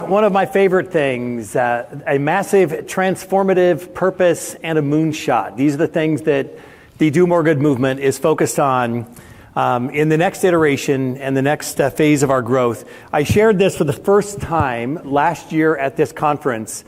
one of my favorite things, a massive transformative purpose and a moonshot. These are the things that the Do More Good movement is focused on in the next iteration and the next phase of our growth. I shared this for the first time last year at this conference.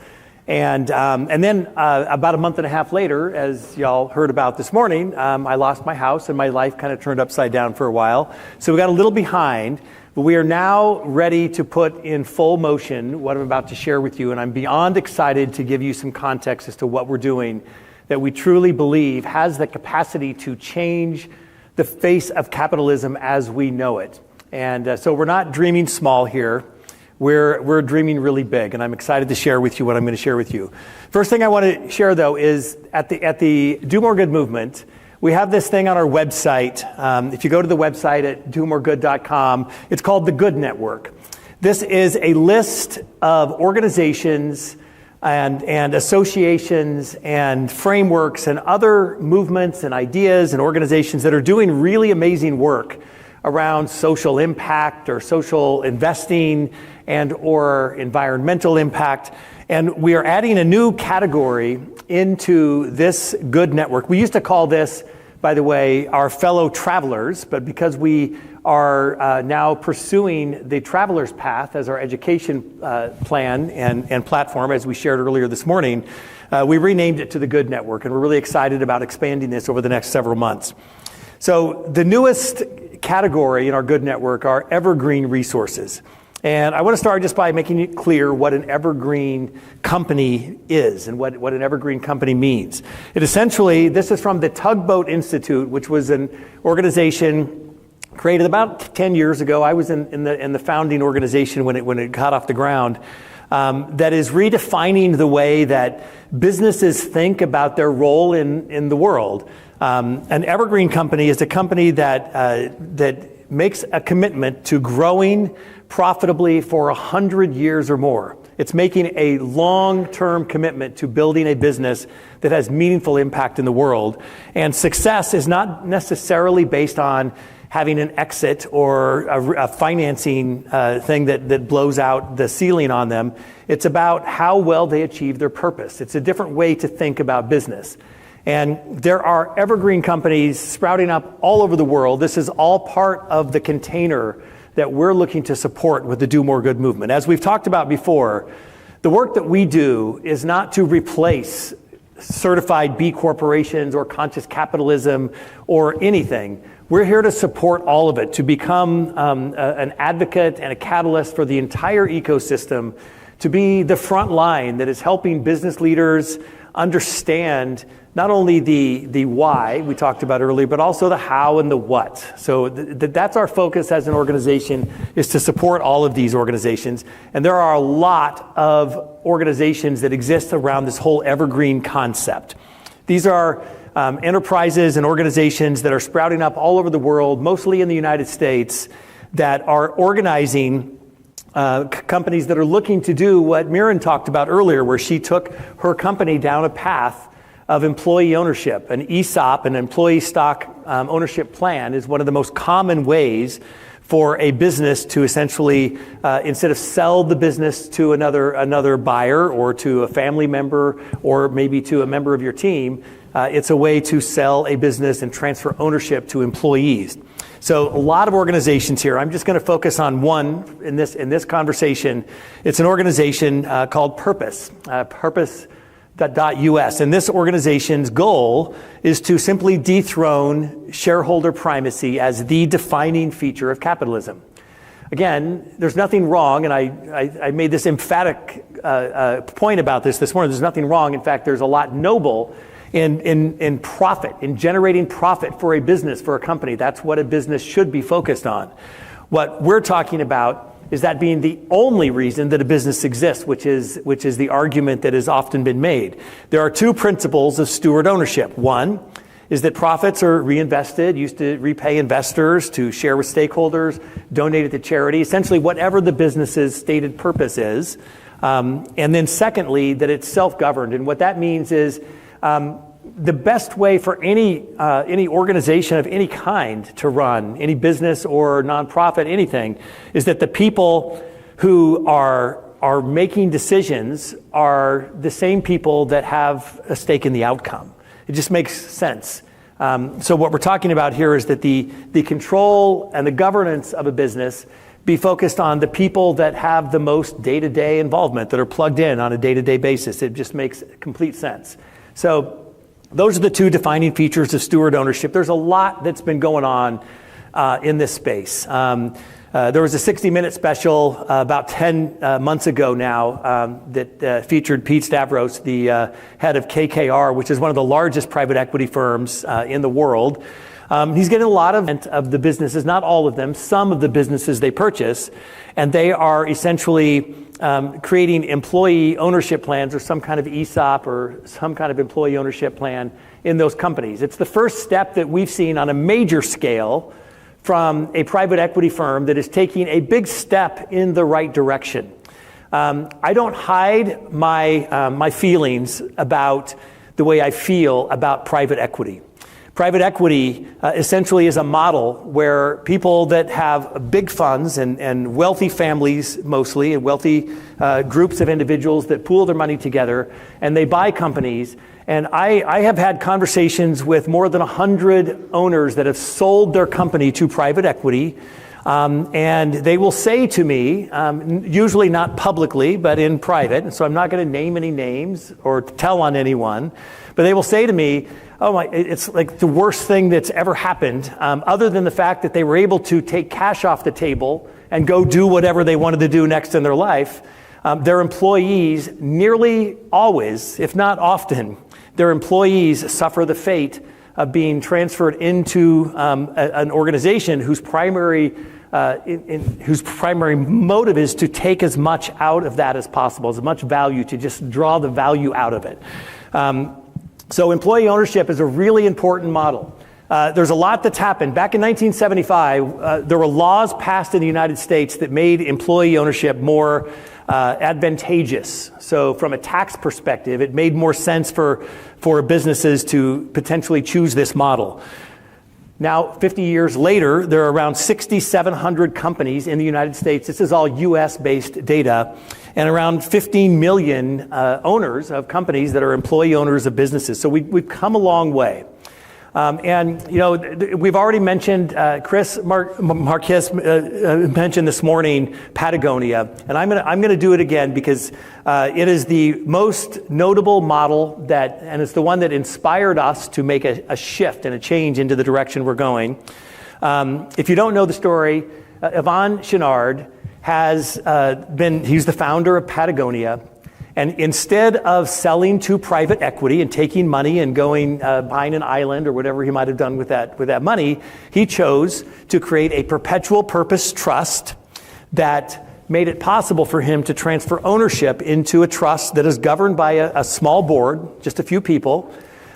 And then about a month and a half later, as y'all heard about this morning, I lost my house and my life kind of turned upside down for a while. So we got a little behind, but we are now ready to put in full motion what I'm about to share with you. And I'm beyond excited to give you some context as to what we're doing that we truly believe has the capacity to change the face of capitalism as we know it. And so we're not dreaming small here. We're dreaming really big, and I'm excited to share with you what I'm going to share with you. First thing I want to share, though, is at the Do More Good movement, we have this thing on our website. If you go to the website at domoregood.com, it's called the Good Network. This is a list of organizations and associations and frameworks and other movements and ideas and organizations that are doing really amazing work around social impact or social investing and or environmental impact. And we are adding a new category into this good network. We used to call this, by the way, our fellow travelers, but because we are now pursuing the traveler's path as our education plan and platform, as we shared earlier this morning, we renamed it to the Good Network, and we're really excited about expanding this over the next several months. So the newest category in our Good Network are evergreen resources. And I want to start just by making it clear what an evergreen company is and what an evergreen company means. It essentially, this is from the Tugboat Institute, which was an organization created about 10 years ago. I was in the founding organization when it got off the ground. That is redefining the way that businesses think about their role in the world. An evergreen company is a company that makes a commitment to growing profitably for 100 years or more. It's making a long-term commitment to building a business that has meaningful impact in the world. And success is not necessarily based on having an exit or a financing thing that blows out the ceiling on them. It's about how well they achieve their purpose. It's a different way to think about business. And there are evergreen companies sprouting up all over the world. This is all part of the container that we're looking to support with the Do More Good movement. As we've talked about before, the work that we do is not to replace certified B corporations or conscious capitalism or anything. We're here to support all of it, to become an advocate and a catalyst for the entire ecosystem, to be the front line that is helping business leaders understand not only the why we talked about earlier, but also the how and the what. So that's our focus as an organization, is to support all of these organizations. And there are a lot of organizations that exist around this whole evergreen concept. These are enterprises and organizations that are sprouting up all over the world, mostly in the United States, that are organizing companies that are looking to do what Mirren talked about earlier, where she took her company down a path of employee ownership. An ESOP, an employee stock ownership plan, is one of the most common ways for a business to essentially, instead of sell the business to another buyer or to a family member or maybe to a member of your team, it's a way to sell a business and transfer ownership to employees. So a lot of organizations here. I'm just going to focus on one in this conversation. It's an organization called Purpose. Purpose.us. And this organization's goal is to simply dethrone shareholder primacy as the defining feature of capitalism. Again, there's nothing wrong, and I made this emphatic point about this morning. There's nothing wrong. In fact, there's a lot noble in profit, in generating profit for a business, for a company. That's what a business should be focused on. What we're talking about is that being the only reason that a business exists, which is the argument that has often been made. There are two principles of steward ownership. One is that profits are reinvested, used to repay investors, to share with stakeholders, donated to charity, essentially whatever the business's stated purpose is. And then secondly, that it's self-governed. And what that means is the best way for any organization of any kind to run, any business or nonprofit, anything, is that the people who are are making decisions are the same people that have a stake in the outcome. It just makes sense. So what we're talking about here is that the control and the governance of a business be focused on the people that have the most day-to-day involvement, that are plugged in on a day-to-day basis. It just makes complete sense. So those are the two defining features of steward ownership. There's a lot that's been going on in this space. There was a 60-minute special about 10 months ago now that featured Pete Stavros, the head of KKR, which is one of the largest private equity firms in the world. He's getting a lot of the businesses, not all of them, some of the businesses they purchase, and they are essentially creating employee ownership plans or some kind of ESOP or some kind of employee ownership plan in those companies. It's the first step that we've seen on a major scale from a private equity firm that is taking a big step in the right direction. I don't hide my feelings about the way I feel about private equity. Private equity essentially is a model where people that have big funds and wealthy families mostly, and wealthy groups of individuals that pool their money together, and they buy companies. And I have had conversations with more than 100 owners that have sold their company to private equity. And they will say to me, usually not publicly, but in private, and so I'm not going to name any names or tell on anyone, but they will say to me, oh my, it's like the worst thing that's ever happened, other than the fact that they were able to take cash off the table and go do whatever they wanted to do next in their life. Their employees nearly always, if not often, their employees suffer the fate of being transferred into an organization whose primary motive is to take as much out of that as possible, as much value, to just draw the value out of it. So employee ownership is a really important model. There's a lot that's happened. Back in 1975, there were laws passed in the United States that made employee ownership more advantageous. So from a tax perspective, it made more sense for businesses to potentially choose this model. Now, 50 years later, there are around 6,700 companies in the United States. This is all US-based data, and around 15 million owners of companies that are employee owners of businesses. So we've come a long way. And you know, we've already mentioned, Chris Marquez mentioned this morning Patagonia, and I'm gonna do it again because it is the most notable model and it's the one that inspired us to make a shift and a change into the direction we're going. If you don't know the story, Yvon Chouinard he's the founder of Patagonia. And instead of selling to private equity and taking money and going buying an island or whatever he might have done with that money, he chose to create a perpetual purpose trust that made it possible for him to transfer ownership into a trust that is governed by a small board, just a few people.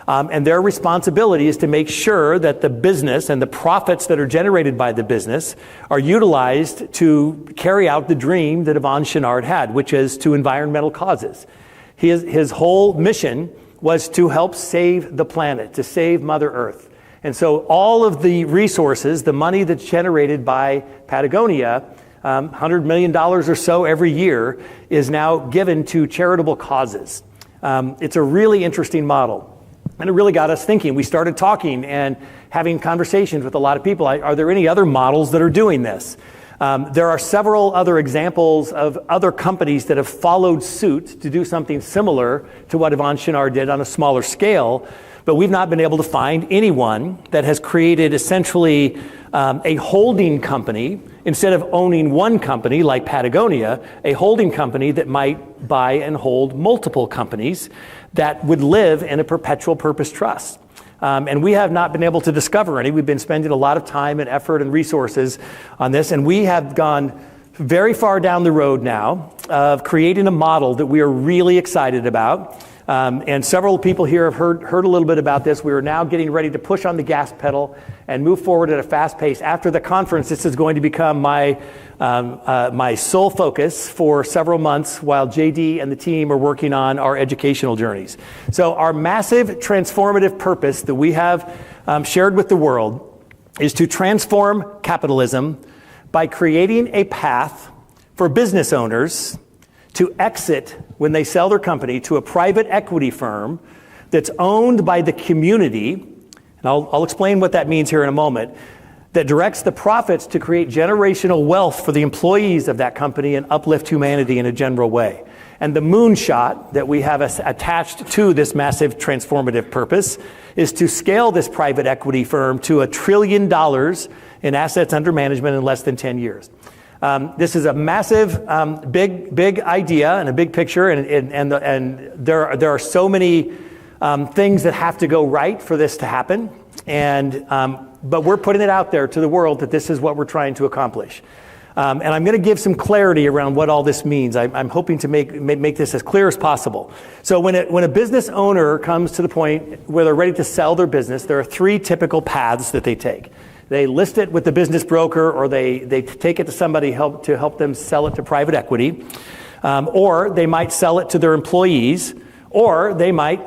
And their responsibility is to make sure that the business and the profits that are generated by the business are utilized to carry out the dream that Yvon Chouinard had, which is to environmental causes. His whole mission was to help save the planet, to save Mother Earth. And so all of the resources, the money that's generated by Patagonia, $100 million or so every year, is now given to charitable causes. It's a really interesting model. And it really got us thinking. We started talking and having conversations with a lot of people. Are there any other models that are doing this? There are several other examples of other companies that have followed suit to do something similar to what Yvon Chouinard did on a smaller scale, but we've not been able to find anyone that has created essentially a holding company, instead of owning one company like Patagonia, a holding company that might buy and hold multiple companies that would live in a perpetual purpose trust. And we have not been able to discover any. We've been spending a lot of time and effort and resources on this, and we have gone very far down the road now of creating a model that we are really excited about. And several people here have heard a little bit about this. We are now getting ready to push on the gas pedal and move forward at a fast pace. After the conference, this is going to become my sole focus for several months while JD and the team are working on our educational journeys. So our massive transformative purpose that we have shared with the world is to transform capitalism by creating a path for business owners to exit when they sell their company to a private equity firm that's owned by the community, and I'll explain what that means here in a moment, that directs the profits to create generational wealth for the employees of that company and uplift humanity in a general way. And the moonshot that we have attached to this massive transformative purpose is to scale this private equity firm to $1 trillion in assets under management in less than 10 years. This is a massive, big idea and a big picture, and there are so many things that have to go right for this to happen. But we're putting it out there to the world that this is what we're trying to accomplish. And I'm going to give some clarity around what all this means. I'm hoping to make this as clear as possible. So when a business owner comes to the point where they're ready to sell their business, there are 3 typical paths that they take. They list it with the business broker, or they take it to somebody to help them sell it to private equity, or they might sell it to their employees, or they might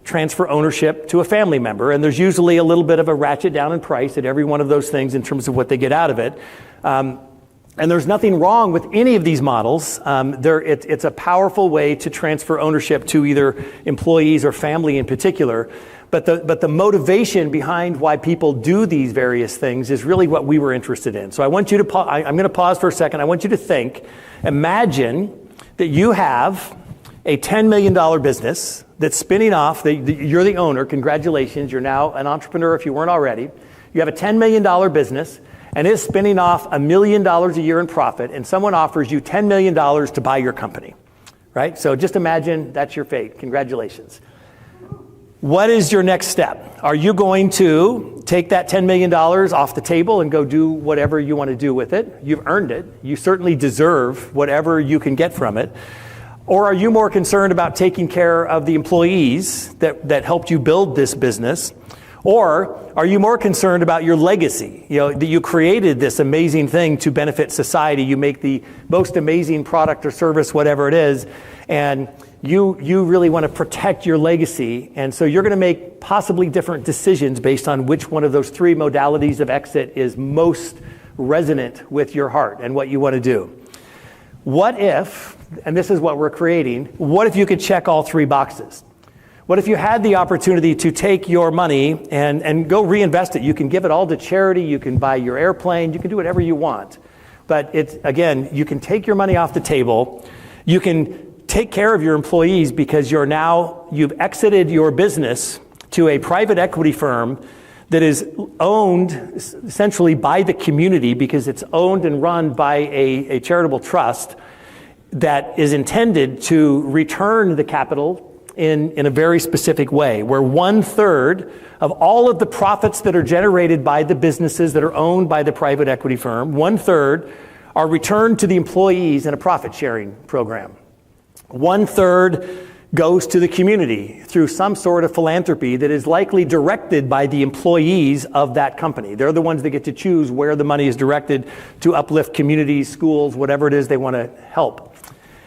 transfer ownership to a family member. And there's usually a little bit of a ratchet down in price at every one of those things in terms of what they get out of it. And there's nothing wrong with any of these models. It's a powerful way to transfer ownership to either employees or family in particular. But the motivation behind why people do these various things is really what we were interested in. So I want you to I'm going to pause for a second. I want you to think. Imagine that you have a $10 million business that's spinning off. You're the owner. Congratulations. You're now an entrepreneur if you weren't already. You have a $10 million business, and it's spinning off $1 million a year in profit, and someone offers you $10 million to buy your company, right? So just imagine that's your fate. Congratulations. What is your next step? Are you going to take that $10 million off the table and go do whatever you want to do with it? You've earned it. You certainly deserve whatever you can get from it. Or are you more concerned about taking care of the employees that helped you build this business? Or are you more concerned about your legacy? That you created this amazing thing to benefit society. You make the most amazing product or service, whatever it is, and you really want to protect your legacy. And so you're going to make possibly different decisions based on which one of those 3 modalities of exit is most resonant with your heart and what you want to do. What if, and this is what we're creating, what if you could check all 3 boxes? What if you had the opportunity to take your money and go reinvest it? You can give it all to charity, you can buy your airplane, you can do whatever you want. But you can take your money off the table, you can take care of your employees because you've exited your business to a private equity firm that is owned essentially by the community because it's owned and run by a charitable trust that is intended to return the capital in a very specific way, where 1/3 of all of the profits that are generated by the businesses that are owned by the private equity firm, 1/3 are returned to the employees in a profit sharing program. 1/3 goes to the community through some sort of philanthropy that is likely directed by the employees of that company. They're the ones that get to choose where the money is directed to uplift communities, schools, whatever it is they want to help.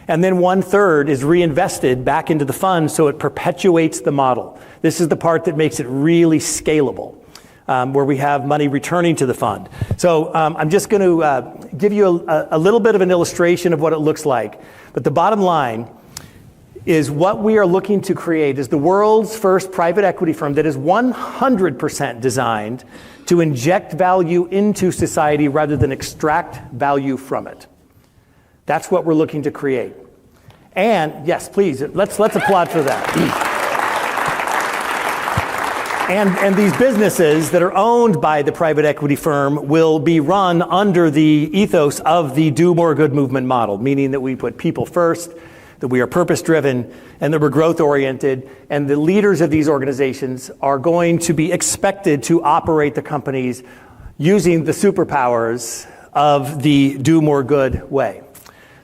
And then 1/3 is reinvested back into the fund so it perpetuates the model. This is the part that makes it really scalable, where we have money returning to the fund. So I'm just going to give you a little bit of an illustration of what it looks like. But the bottom line is what we are looking to create is the world's first private equity firm that is 100% designed to inject value into society rather than extract value from it. That's what we're looking to create. And yes, please, let's applaud for that. And these businesses that are owned by the private equity firm will be run under the ethos of the Do More Good movement model, meaning that we put people first, that we are purpose-driven, and that we're growth-oriented. And the leaders of these organizations are going to be expected to operate the companies using the superpowers of the Do More Good way.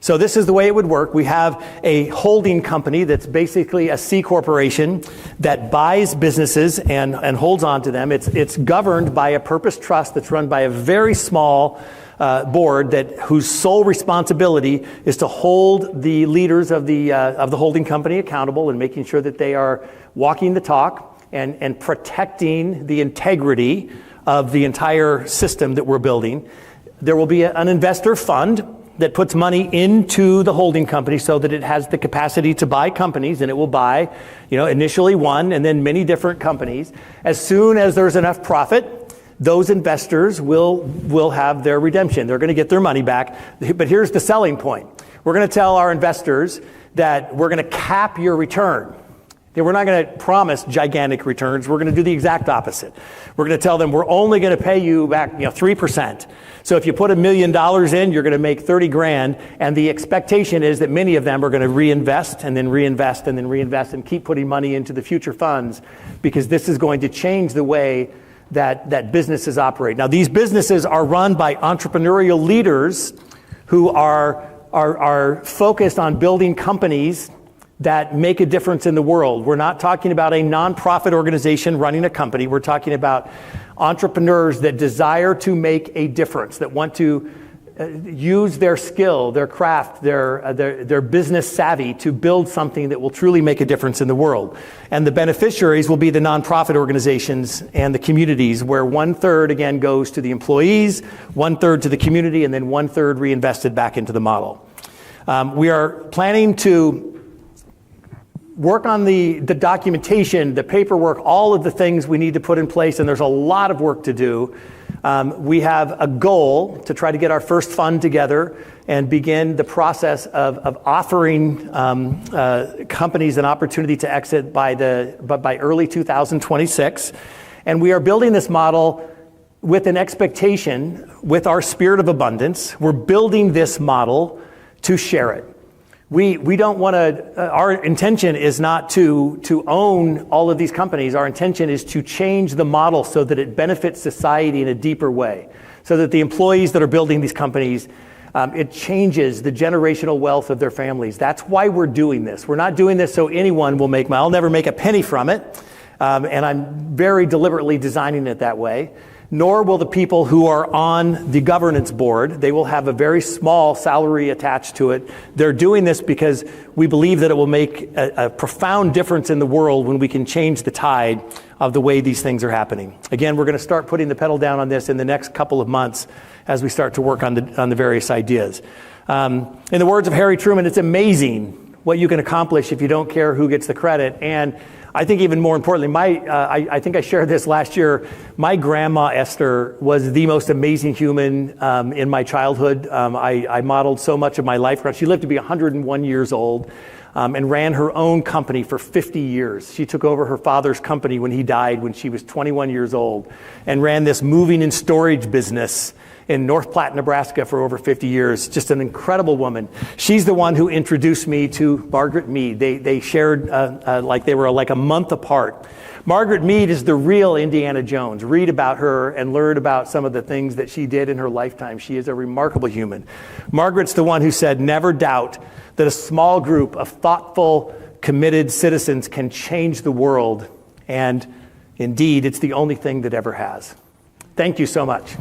So this is the way it would work. We have a holding company that's basically a C corporation that buys businesses and holds on to them. It's governed by a purpose trust that's run by a very small board whose sole responsibility is to hold the leaders of the holding company accountable and making sure that they are walking the talk and protecting the integrity of the entire system that we're building. There will be an investor fund that puts money into the holding company so that it has the capacity to buy companies, and it will buy, initially one and then many different companies. As soon as there's enough profit, those investors will have their redemption. They're going to get their money back. But here's the selling point. We're going to tell our investors that we're going to cap your return. We're not going to promise gigantic returns. We're going to do the exact opposite. We're going to tell them we're only going to pay you back 3%. So if you put $1 million in, you're going to make 30 grand. And the expectation is that many of them are going to reinvest and then reinvest and then reinvest and keep putting money into the future funds, because this is going to change the way that businesses operate. Now, these businesses are run by entrepreneurial leaders who are focused on building companies that make a difference in the world. We're not talking about a nonprofit organization running a company. We're talking about entrepreneurs that desire to make a difference, that want to use their skill, their craft, their business savvy to build something that will truly make a difference in the world. And the beneficiaries will be the nonprofit organizations and the communities, where 1/3 again goes to the employees, 1/3 to the community, and then 1/3 reinvested back into the model. We are planning to work on the documentation, the paperwork, all of the things we need to put in place, and there's a lot of work to do. We have a goal to try to get our first fund together and begin the process of offering companies an opportunity to exit by early 2026. And we are building this model with an expectation, with our spirit of abundance. We're building this model to share it. We don't want to, our intention is not to own all of these companies. Our intention is to change the model so that it benefits society in a deeper way, so that the employees that are building these companies, it changes the generational wealth of their families. That's why we're doing this. We're not doing this so anyone will make money. I'll never make a penny from it, and I'm very deliberately designing it that way. Nor will the people who are on the governance board. They will have a very small salary attached to it. They're doing this because we believe that it will make a profound difference in the world when we can change the tide of the way these things are happening. Again, we're going to start putting the pedal down on this in the next couple of months as we start to work on the various ideas. In the words of Harry Truman, it's amazing what you can accomplish if you don't care who gets the credit. And I think even more importantly, I think I shared this last year, my grandma Esther was the most amazing human in my childhood. I modeled so much of my life around. She lived to be 101 years old and ran her own company for 50 years. She took over her father's company when he died when she was 21 years old, and ran this moving and storage business in North Platte, Nebraska for over 50 years. Just an incredible woman. She's the one who introduced me to Margaret Mead. They shared like they were like a month apart. Margaret Mead is the real Indiana Jones. Read about her and learn about some of the things that she did in her lifetime. She is a remarkable human. Margaret's the one who said, never doubt that a small group of thoughtful, committed citizens can change the world. And indeed, it's the only thing that ever has. Thank you so much.